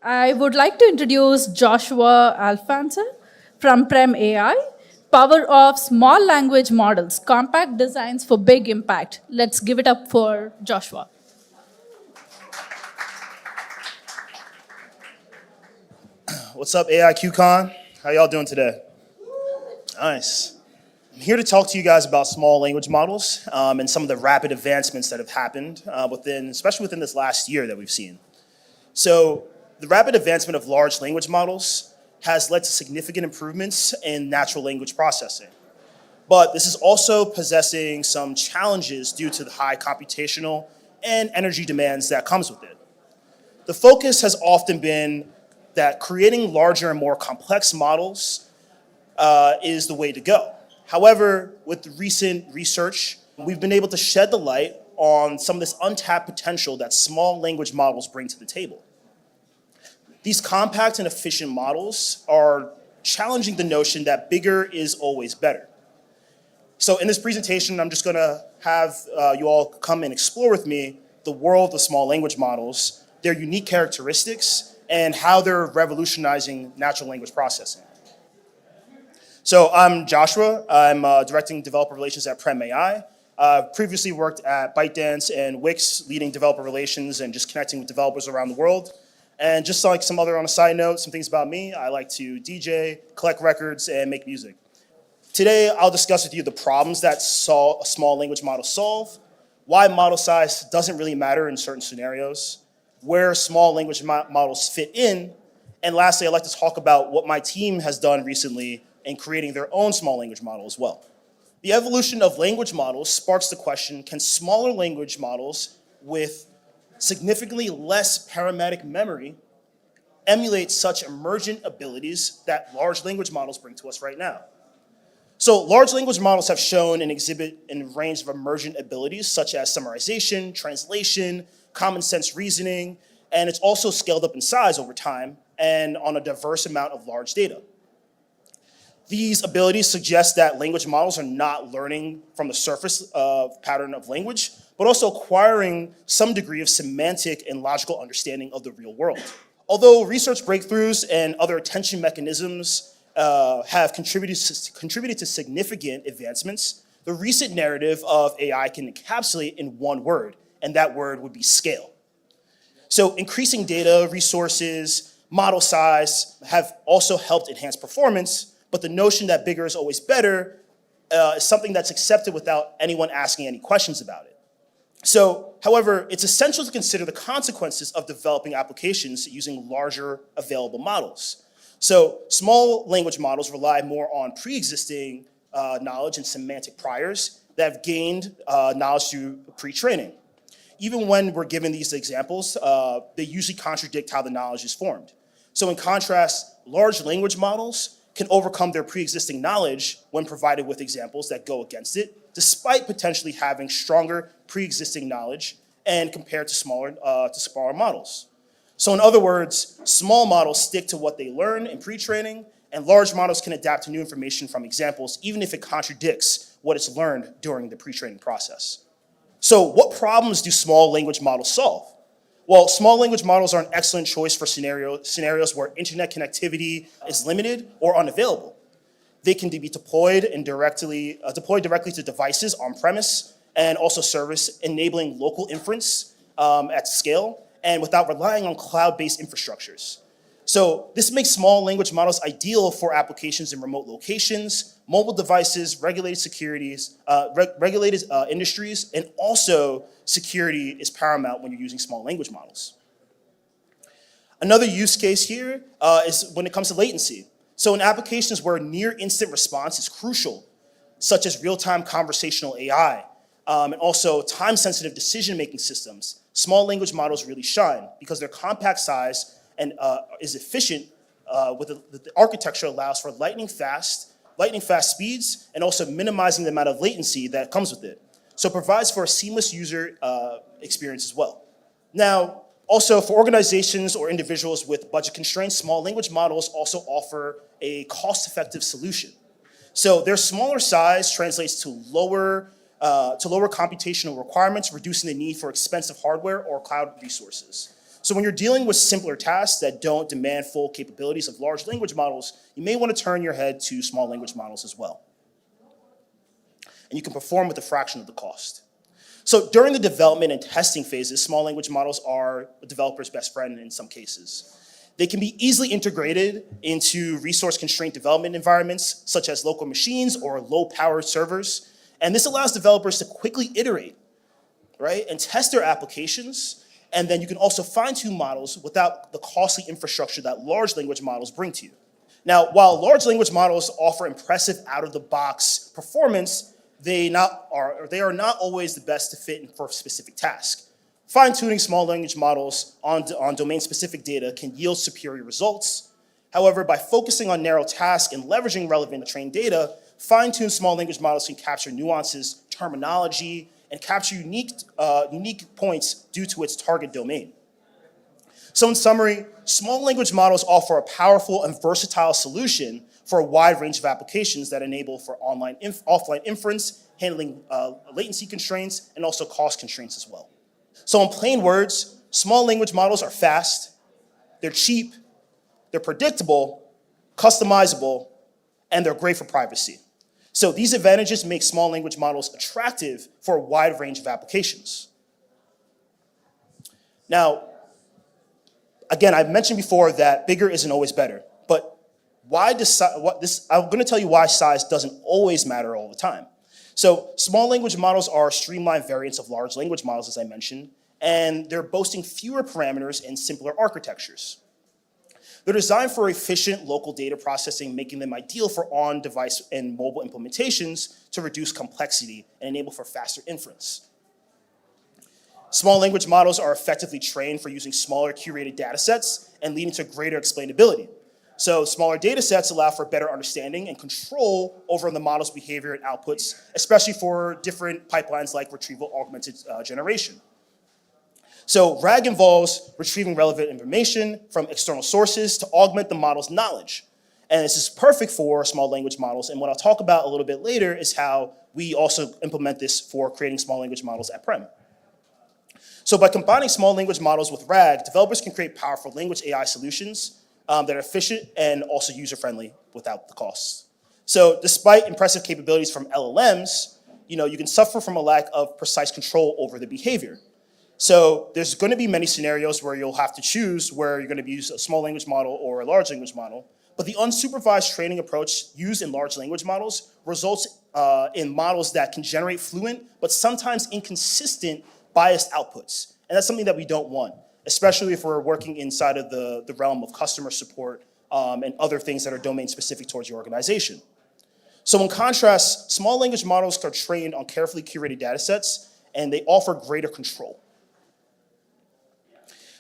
I would like to introduce Joshua Alphonse from Prem AI, Power of Small Language Models, Compact Designs for Big Impact. Let's give it up for Joshua. What's up, AIQCon? How y'all doing today? Nice. I'm here to talk to you guys about small language models and some of the rapid advancements that have happened especially within this last year that we've seen. So the rapid advancement of large language models has led to significant improvements in natural language processing. But this is also possessing some challenges due to the high computational and energy demands that comes with it. The focus has often been that creating larger and more complex models is the way to go. However, with recent research, we've been able to shed the light on some of this untapped potential that small language models bring to the table. These compact and efficient models are challenging the notion that bigger is always better. So in this presentation, I'm just gonna have you all come and explore with me the world of small language models, their unique characteristics, and how they're revolutionizing natural language processing. So I'm Joshua. I'm directing developer relations at Prem AI. Previously worked at ByteDance and Wix, leading developer relations and just connecting with developers around the world. And just like some other on a side note, some things about me, I like to DJ, collect records, and make music. Today, I'll discuss with you the problems that small language models solve, why model size doesn't really matter in certain scenarios, where small language models fit in, and lastly, I'd like to talk about what my team has done recently in creating their own small language model as well. The evolution of language models sparks the question, can smaller language models with significantly less parametric memory emulate such emergent abilities that large language models bring to us right now? So large language models have shown and exhibit a range of emergent abilities such as summarization, translation, common sense reasoning, and it's also scaled up in size over time and on a diverse amount of large data. These abilities suggest that language models are not learning from the surface pattern of language, but also acquiring some degree of semantic and logical understanding of the real world. Although research breakthroughs and other attention mechanisms have contributed to significant advancements, the recent narrative of AI can encapsulate in one word, and that word would be scale. So increasing data, resources, model size have also helped enhance performance, but the notion that bigger is always better is something that's accepted without anyone asking any questions about it. So, however, it's essential to consider the consequences of developing applications using larger available models. So small language models rely more on pre-existing knowledge and semantic priors that have gained knowledge through pre-training. Even when we're given these examples, they usually contradict how the knowledge is formed. So in contrast, large language models can overcome their pre-existing knowledge when provided with examples that go against it, despite potentially having stronger pre-existing knowledge and compared to smaller models. So in other words, small models stick to what they learn in pre-training, and large models can adapt to new information from examples, even if it contradicts what it's learned during the pre-training process. So what problems do small language models solve? Well, small language models are an excellent choice for scenarios where internet connectivity is limited or unavailable. They can be deployed directly to devices on-premise and also service enabling local inference at scale and without relying on cloud-based infrastructures. So this makes small language models ideal for applications in remote locations, mobile devices, regulated industries, and also security is paramount when you're using small language models. Another use case here is when it comes to latency. So in applications where near instant response is crucial, such as real-time conversational AI, and also time-sensitive decision-making systems, small language models really shine because their compact size and is efficient with the architecture allows for lightning fast speeds and also minimizing the amount of latency that comes with it. So it provides for a seamless user experience as well. Now, also for organizations or individuals with budget constraints, small language models also offer a cost-effective solution. So their smaller size translates to lower computational requirements, reducing the need for expensive hardware or cloud resources. So when you're dealing with simpler tasks that don't demand full capabilities of large language models, you may want to turn your head to small language models as well. And you can perform with a fraction of the cost. So during the development and testing phases, small language models are a developer's best friend in some cases. They can be easily integrated into resource-constrained development environments, such as local machines or low-powered servers. And this allows developers to quickly iterate, right, and test their applications. And then you can also fine-tune models without the costly infrastructure that large language models bring to you. Now, while large language models offer impressive out-of-the-box performance, they are not always the best to fit for a specific task. Fine-tuning small language models on domain-specific data can yield superior results. However, by focusing on narrow tasks and leveraging relevant trained data, fine-tuned small language models can capture nuances, terminology, and capture unique points due to its target domain. So in summary, small language models offer a powerful and versatile solution for a wide range of applications that enable for offline inference, handling latency constraints, and also cost constraints as well. So in plain words, small language models are fast, they're cheap, they're predictable, customizable, and they're great for privacy. So these advantages make small language models attractive for a wide range of applications. Now, again, I've mentioned before that bigger isn't always better, but I'm going to tell you why size doesn't always matter all the time. So small language models are streamlined variants of large language models, as I mentioned, and they're boasting fewer parameters and simpler architectures. They're designed for efficient local data processing, making them ideal for on-device and mobile implementations to reduce complexity and enable for faster inference. Small language models are effectively trained for using smaller curated data sets and leading to greater explainability. So smaller data sets allow for better understanding and control over the model's behavior and outputs, especially for different pipelines like Retrieval-Augmented Generation. So RAG involves retrieving relevant information from external sources to augment the model's knowledge. And this is perfect for small language models. And what I'll talk about a little bit later is how we also implement this for creating small language models at Prem. So by combining small language models with RAG, developers can create powerful language AI solutions that are efficient and also user-friendly without the costs. So despite impressive capabilities from LLMs, you can suffer from a lack of precise control over the behavior. So there's going to be many scenarios where you'll have to choose where you're going to use a small language model or a large language model. But the unsupervised training approach used in large language models results in models that can generate fluent, but sometimes inconsistent biased outputs. And that's something that we don't want, especially if we're working inside of the realm of customer support and other things that are domain specific towards your organization. So in contrast, small language models are trained on carefully curated data sets, and they offer greater control.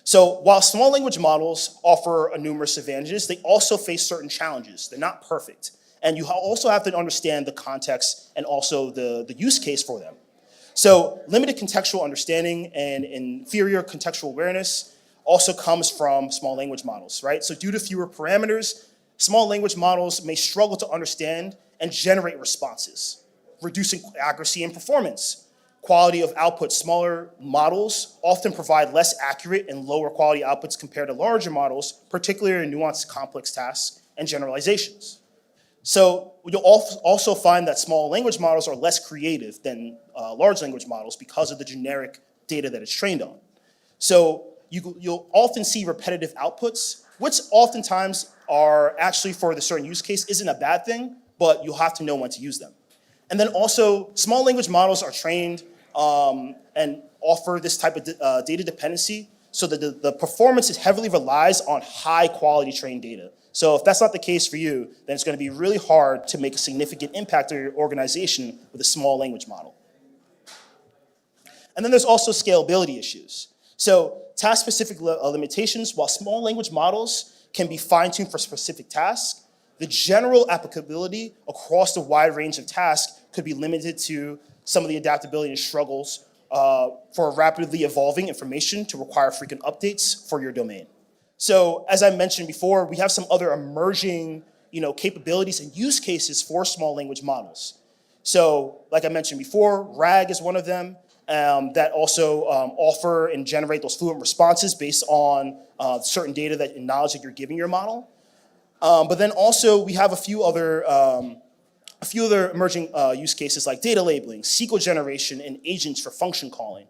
So while small language models offer numerous advantages, they also face certain challenges. They're not perfect. And you also have to understand the context and also the use case for them. So limited contextual understanding and inferior contextual awareness also comes from small language models, right? So due to fewer parameters, small language models may struggle to understand and generate responses, reducing accuracy and performance. Quality of output, smaller models often provide less accurate and lower quality outputs compared to larger models, particularly in nuanced complex tasks and generalizations. So you'll also find that small language models are less creative than large language models because of the generic data that it's trained on. So you'll often see repetitive outputs, which oftentimes are actually for the certain use case isn't a bad thing, but you'll have to know when to use them. And then also, small language models are trained and offer this type of data dependency so that the performance heavily relies on high quality trained data. So if that's not the case for you, then it's going to be really hard to make a significant impact on your organization with a small language model. And then there's also scalability issues. So task-specific limitations, while small language models can be fine-tuned for specific tasks, the general applicability across the wide range of tasks could be limited to some of the adaptability and struggles for rapidly evolving information to require frequent updates for your domain. So as I mentioned before, we have some other emerging capabilities and use cases for small language models. So like I mentioned before, RAG is one of them. that also offer and generate those fluent responses based on certain data and knowledge that you're giving your model. But then also we have a few other emerging use cases like data labeling, SQL generation, and agents for function calling.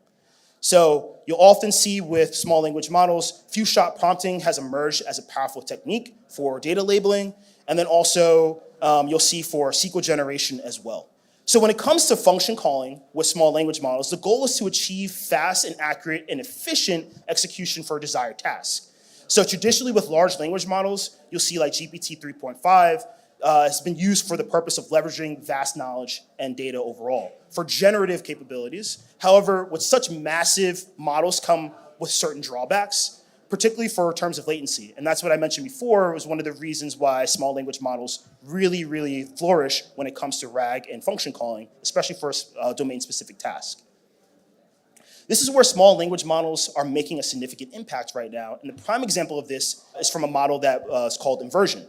So you'll often see with small language models, few-shot prompting has emerged as a powerful technique for data labeling, and then also you'll see for SQL generation as well. So when it comes to function calling with small language models, the goal is to achieve fast and accurate and efficient execution for a desired task. So traditionally with large language models, you'll see like GPT 3.5 has been used for the purpose of leveraging vast knowledge and data overall for generative capabilities. However, with such massive models come with certain drawbacks, particularly for terms of latency. And that's what I mentioned before was one of the reasons why small language models really, really flourish when it comes to RAG and function calling, especially for a domain-specific task. This is where small language models are making a significant impact right now. And the prime example of this is from a model that is called inversion.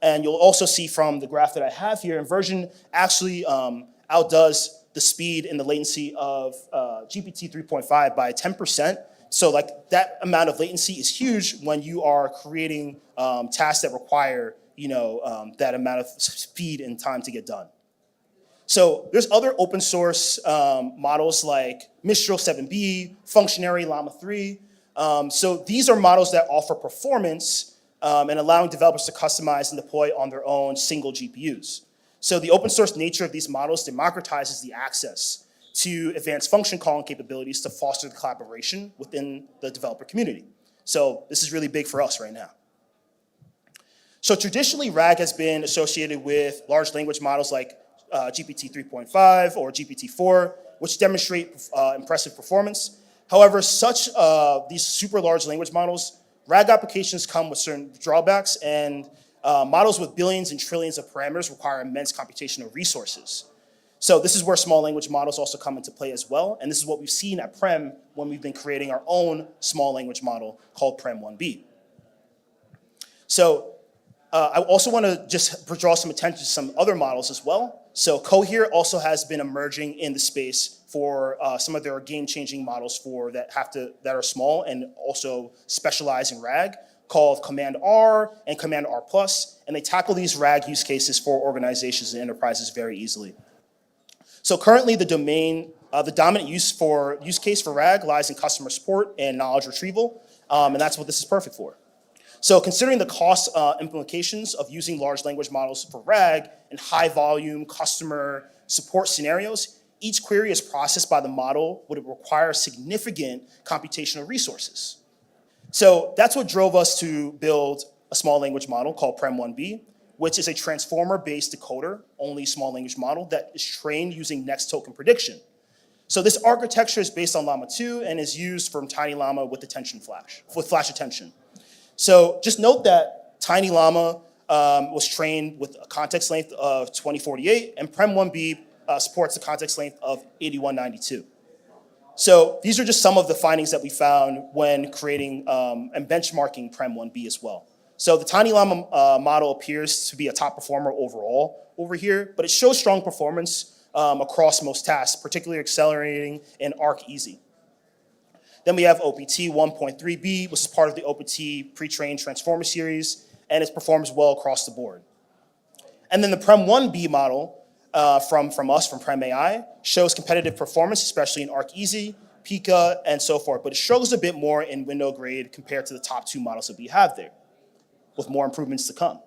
And you'll also see from the graph that I have here, inversion actually outdoes the speed and the latency of GPT 3.5 by 10%. So like that amount of latency is huge when you are creating tasks that require that amount of speed and time to get done. So there's other open source models like Mistral 7B, Functionary Llama 3. So these are models that offer performance and allowing developers to customize and deploy on their own single GPUs. So the open source nature of these models democratizes the access to advanced function calling capabilities to foster the collaboration within the developer community. So this is really big for us right now. So traditionally, RAG has been associated with large language models like GPT 3.5 or GPT-4, which demonstrate impressive performance. However, these super large language models, RAG applications come with certain drawbacks, and models with billions and trillions of parameters require immense computational resources. So this is where small language models also come into play as well, and this is what we've seen at Prem when we've been creating our own small language model called Prem 1B. So I also want to just draw some attention to some other models as well. So Cohere also has been emerging in the space for some of their game-changing models that are small and also specialize in RAG, called Command R and Command R+, and they tackle these RAG use cases for organizations and enterprises very easily. So currently the dominant use case for RAG lies in customer support and knowledge retrieval, and that's what this is perfect for. So considering the cost implications of using large language models for RAG in high volume customer support scenarios, each query is processed by the model would require significant computational resources. So that's what drove us to build a small language model called Prem 1B, which is a transformer-based decoder-only small language model that is trained using next token prediction. So this architecture is based on Llama 2 and is used from Tiny Llama with flash attention. So just note that Tiny Llama was trained with a context length of 2048, and Prem 1B supports a context length of 8192. So these are just some of the findings that we found when creating and benchmarking Prem 1B as well. So the Tiny Llama model appears to be a top performer overall over here, but it shows strong performance across most tasks, particularly accelerating in Arc Easy. Then we have OPT 1.3B, which is part of the OPT pre-trained transformer series, and it performs well across the board. And then the Prem 1B model from Prem AI, shows competitive performance, especially in Arc Easy, Pika, and so forth, but it struggles a bit more in window grade compared to the top two models that we have there, with more improvements to come.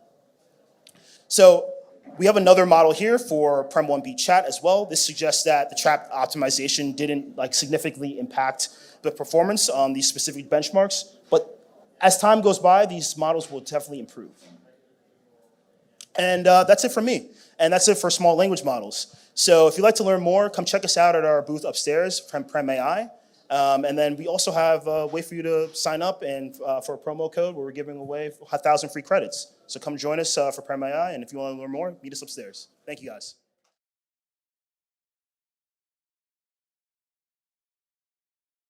So we have another model here for Prem 1B chat as well. This suggests that the trap optimization didn't significantly impact the performance on these specific benchmarks, but as time goes by, these models will definitely improve. And that's it for me. And that's it for small language models. So if you'd like to learn more, come check us out at our booth upstairs from Prem AI. And then we also have a way for you to sign up and for a promo code where we're giving away 1,000 free credits. So come join us for Prem AI, and if you want to learn more, meet us upstairs. Thank you, guys.